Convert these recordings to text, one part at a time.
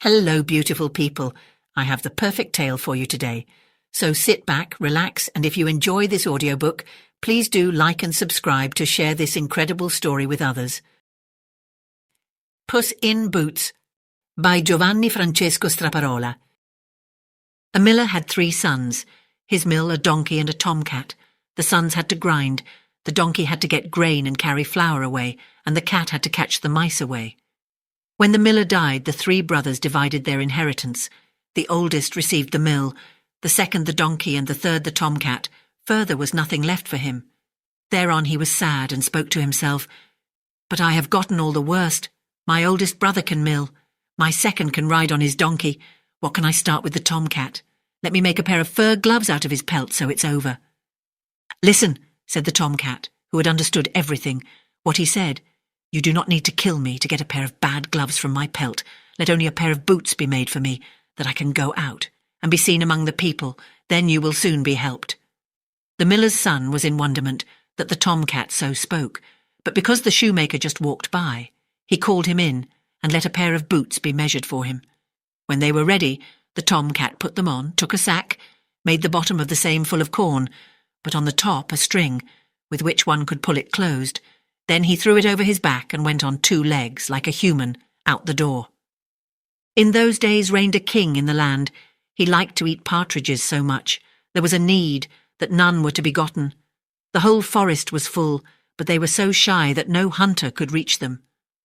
Hello, beautiful people. I have the perfect tale for you today. So sit back, relax, and if you enjoy this audiobook, please do like and subscribe to share this incredible story with others. Puss in Boots by Giovanni Francesco Straparola. A miller had 3 sons. His mill, a donkey and a tomcat. The sons had to grind, the donkey had to get grain and carry flour away, and the cat had to catch the mice away. When the miller died, the 3 brothers divided their inheritance. The oldest received the mill, the second the donkey, and the third the tomcat. Further was nothing left for him. Thereon he was sad and spoke to himself, "But I have gotten all the worst. My oldest brother can mill. My second can ride on his donkey. What can I start with the tomcat? Let me make a pair of fur gloves out of his pelt so it's over." "Listen," said the tomcat, who had understood everything. What he said, "You do not need to kill me to get a pair of bad gloves from my pelt. Let only a pair of boots be made for me, that I can go out and be seen among the people. Then you will soon be helped." The miller's son was in wonderment that the tomcat so spoke, but because the shoemaker just walked by, he called him in and let a pair of boots be measured for him. When they were ready, the tomcat put them on, took a sack, made the bottom of the same full of corn, but on the top a string, with which one could pull it closed. Then he threw it over his back and went on 2 legs, like a human, out the door. In those days reigned a king in the land. He liked to eat partridges so much. There was a need that none were to be gotten. The whole forest was full, but they were so shy that no hunter could reach them.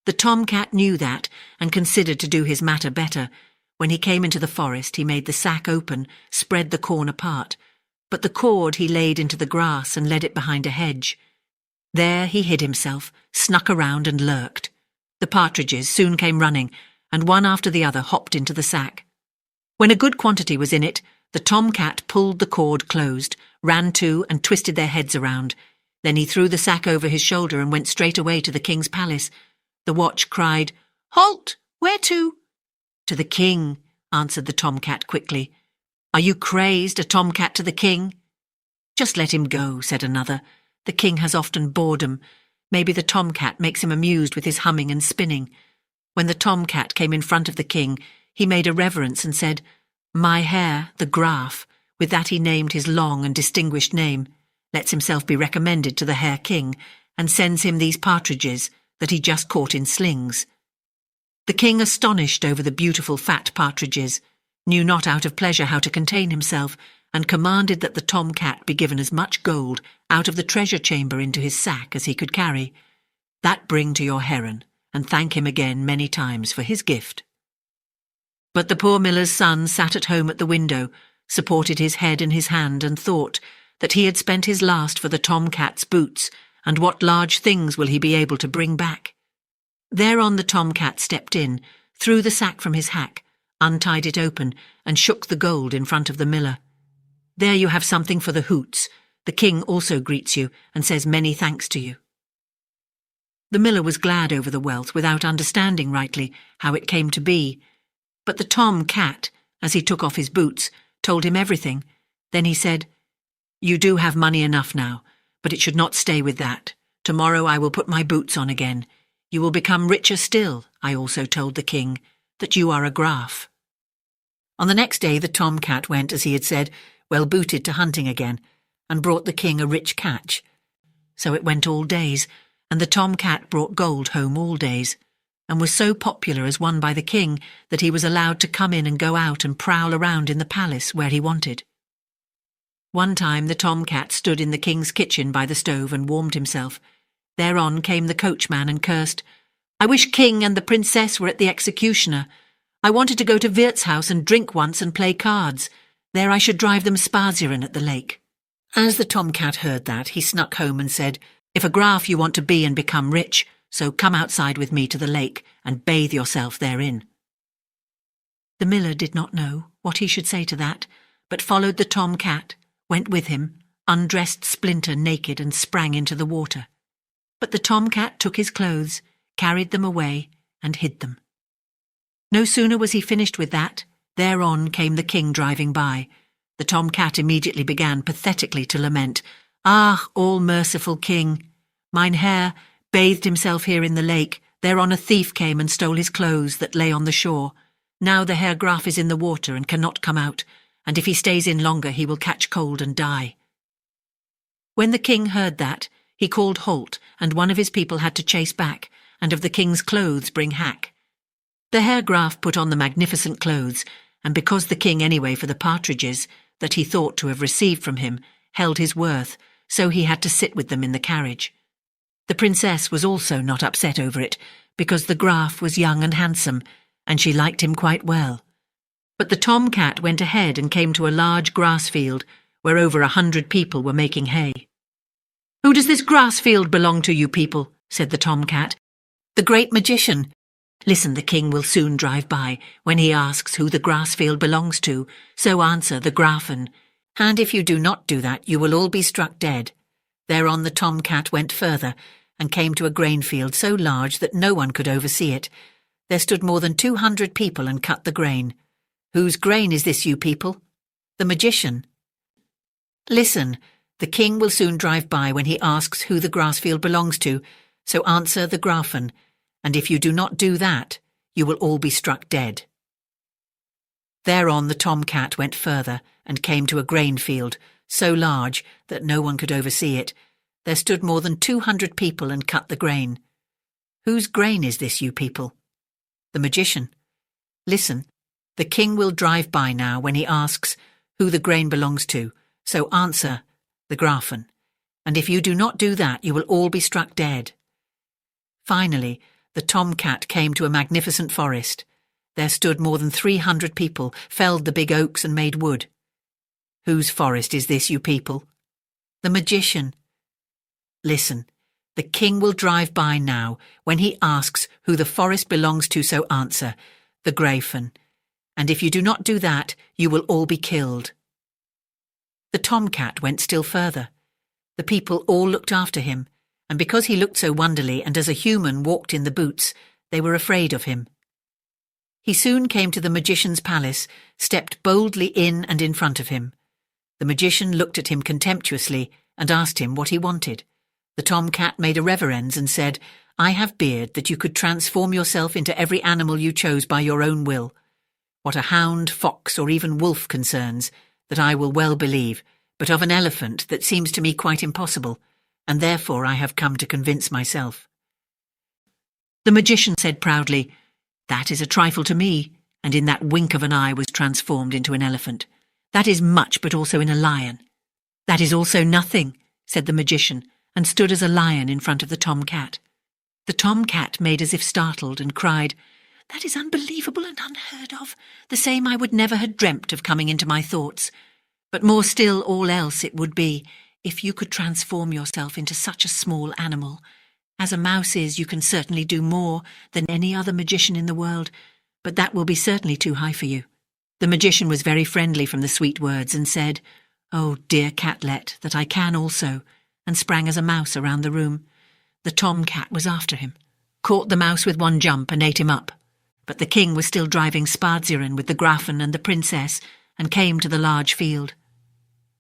The tomcat knew that, and considered to do his matter better. When he came into the forest, he made the sack open, spread the corn apart, but the cord he laid into the grass and led it behind a hedge. There he hid himself, snuck around and lurked. The partridges soon came running, and one after the other hopped into the sack. When a good quantity was in it, the tomcat pulled the cord closed, ran to and twisted their heads around. Then he threw the sack over his shoulder and went straight away to the king's palace. The watch cried, "Halt! Where to?" "To the king," answered the tomcat quickly. "Are you crazed, a tomcat to the king?" "Just let him go," said another. "The king has often boredom. Maybe the tomcat makes him amused with his humming and spinning." When the tomcat came in front of the king, he made a reverence and said, "My hair, the Graf," with that he named his long and distinguished name, lets himself be recommended to the Hare King, and sends him these partridges that he just caught in slings. The king, astonished over the beautiful fat partridges, knew not out of pleasure how to contain himself, and commanded that the tomcat be given as much gold out of the treasure chamber into his sack as he could carry. "That bring to your heron, and thank him again many times for his gift." But the poor miller's son sat at home at the window, supported his head in his hand, and thought that he had spent his last for the tomcat's boots, and what large things will he be able to bring back? Thereon the tomcat stepped in, threw the sack from his hack, untied it open, and shook the gold in front of the miller. "There you have something for the hoots. The king also greets you, and says many thanks to you." The miller was glad over the wealth, without understanding rightly how it came to be. But the tomcat, as he took off his boots, told him everything. Then he said, "You do have money enough now, but it should not stay with that. Tomorrow I will put my boots on again. You will become richer still. I also told the king that you are a Graf." On the next day the tomcat went, as he had said, well booted to hunting again, and brought the king a rich catch. So it went all days, and the tomcat brought gold home all days, and was so popular as one by the king that he was allowed to come in and go out and prowl around in the palace where he wanted. One time the tomcat stood in the king's kitchen by the stove and warmed himself. Thereon came the coachman and cursed, "I wish king and the princess were at the executioner. I wanted to go to Wirt's house and drink once and play cards. There I should drive them spazieren at the lake." As the tomcat heard that, he snuck home and said, "If a Graf you want to be and become rich, so come outside with me to the lake and bathe yourself therein." The miller did not know what he should say to that, but followed the tomcat, went with him, undressed Splinter naked, and sprang into the water. But the tomcat took his clothes, carried them away, and hid them. No sooner was he finished with that, thereon came the king driving by. The tomcat immediately began pathetically to lament, "Ah, all-merciful king! Mine Herr bathed himself here in the lake. Thereon a thief came and stole his clothes that lay on the shore. Now the Herr Graf is in the water and cannot come out, and if he stays in longer he will catch cold and die." When the king heard that, he called halt, and one of his people had to chase back, and of the king's clothes bring hack. The Herr Graf put on the magnificent clothes, and because the king anyway for the partridges, that he thought to have received from him, held his worth, so he had to sit with them in the carriage. The princess was also not upset over it, because the Graf was young and handsome, and she liked him quite well. But the tom-cat went ahead and came to a large grass field, where over 100 people were making hay. "Who does this grass field belong to, you people?" said the tom-cat. "The great magician. Listen, the king will soon drive by. When he asks who the grass field belongs to, so answer the Grafen. And if you do not do that, you will all be struck dead." Thereon the tom-cat went further, and came to a grain field so large that no one could oversee it. There stood more than 200 people and cut the grain. "Whose grain is this, you people?" "The magician." "Listen, the king will soon drive by when he asks who the grass field belongs to, so answer the Grafen, and if you do not do that, you will all be struck dead." Thereon the tom-cat went further and came to a grain field, so large that no one could oversee it. There stood more than 200 people and cut the grain. "Whose grain is this, you people?" "The magician." "Listen, the king will drive by now when he asks who the grain belongs to, so answer the Grafen, and if you do not do that, you will all be struck dead." Finally, the tom-cat came to a magnificent forest. There stood more than 300 people, felled the big oaks and made wood. "Whose forest is this, you people?" "The magician." "Listen, the king will drive by now when he asks who the forest belongs to, so answer the Grafen, and if you do not do that, you will all be killed." The tom-cat went still further. The people all looked after him, and because he looked so wonderly and as a human walked in the boots, they were afraid of him. He soon came to the magician's palace, stepped boldly in and in front of him. The magician looked at him contemptuously and asked him what he wanted. The tom-cat made a reverence and said, "I have beard that you could transform yourself into every animal you chose by your own will. What a hound, fox, or even wolf concerns, that I will well believe, but of an elephant that seems to me quite impossible, and therefore I have come to convince myself." The magician said proudly, "That is a trifle to me," and in that wink of an eye was transformed into an elephant. "That is much, but also in a lion." "That is also nothing," said the magician, and stood as a lion in front of the tom-cat. The tom-cat made as if startled and cried, "That is unbelievable and unheard of, the same I would never have dreamt of coming into my thoughts. But more still all else it would be, if you could transform yourself into such a small animal. As a mouse is, you can certainly do more than any other magician in the world, but that will be certainly too high for you." The magician was very friendly from the sweet words and said, "Oh, dear catlet, that I can also," and sprang as a mouse around the room. The tom-cat was after him, caught the mouse with one jump and ate him up. But the king was still driving Spazieren with the Grafen and the princess, and came to the large field.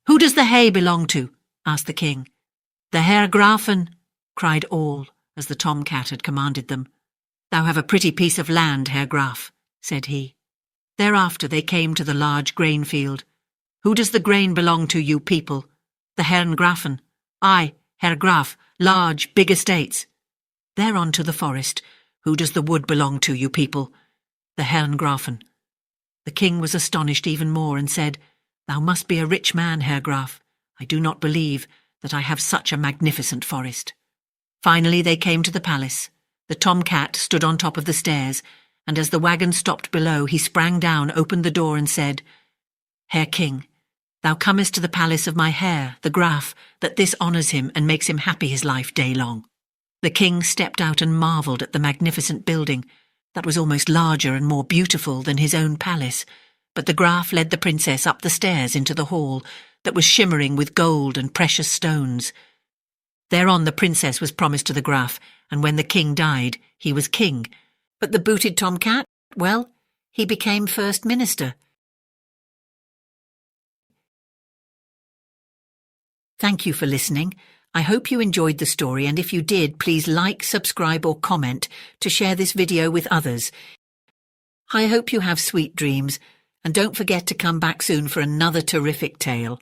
"Who does the hay belong to?" asked the king. "The Herr Grafen," cried all, as the tom-cat had commanded them. "Thou have a pretty piece of land, Herr Graf," said he. Thereafter they came to the large grain field. "Who does the grain belong to, you people?" "The Herrn Grafen." "Aye, Herr Graf, large, big estates." Thereon to the forest. "Who does the wood belong to, you people?" "The Herrn Grafen." The king was astonished even more and said, "Thou must be a rich man, Herr Graf. I do not believe that I have such a magnificent forest." Finally they came to the palace. The tom-cat stood on top of the stairs, and as the wagon stopped below, he sprang down, opened the door and said, "Herr King, thou comest to the palace of my Herr, the Graf, that this honours him and makes him happy his life day long." The king stepped out and marvelled at the magnificent building, that was almost larger and more beautiful than his own palace, but the Graf led the princess up the stairs into the hall, that was shimmering with gold and precious stones. Thereon the princess was promised to the Graf, and when the king died, he was king. But the booted tom-cat, well, he became first minister. Thank you for listening. I hope you enjoyed the story, and if you did, please like, subscribe or comment to share this video with others. I hope you have sweet dreams, and don't forget to come back soon for another terrific tale.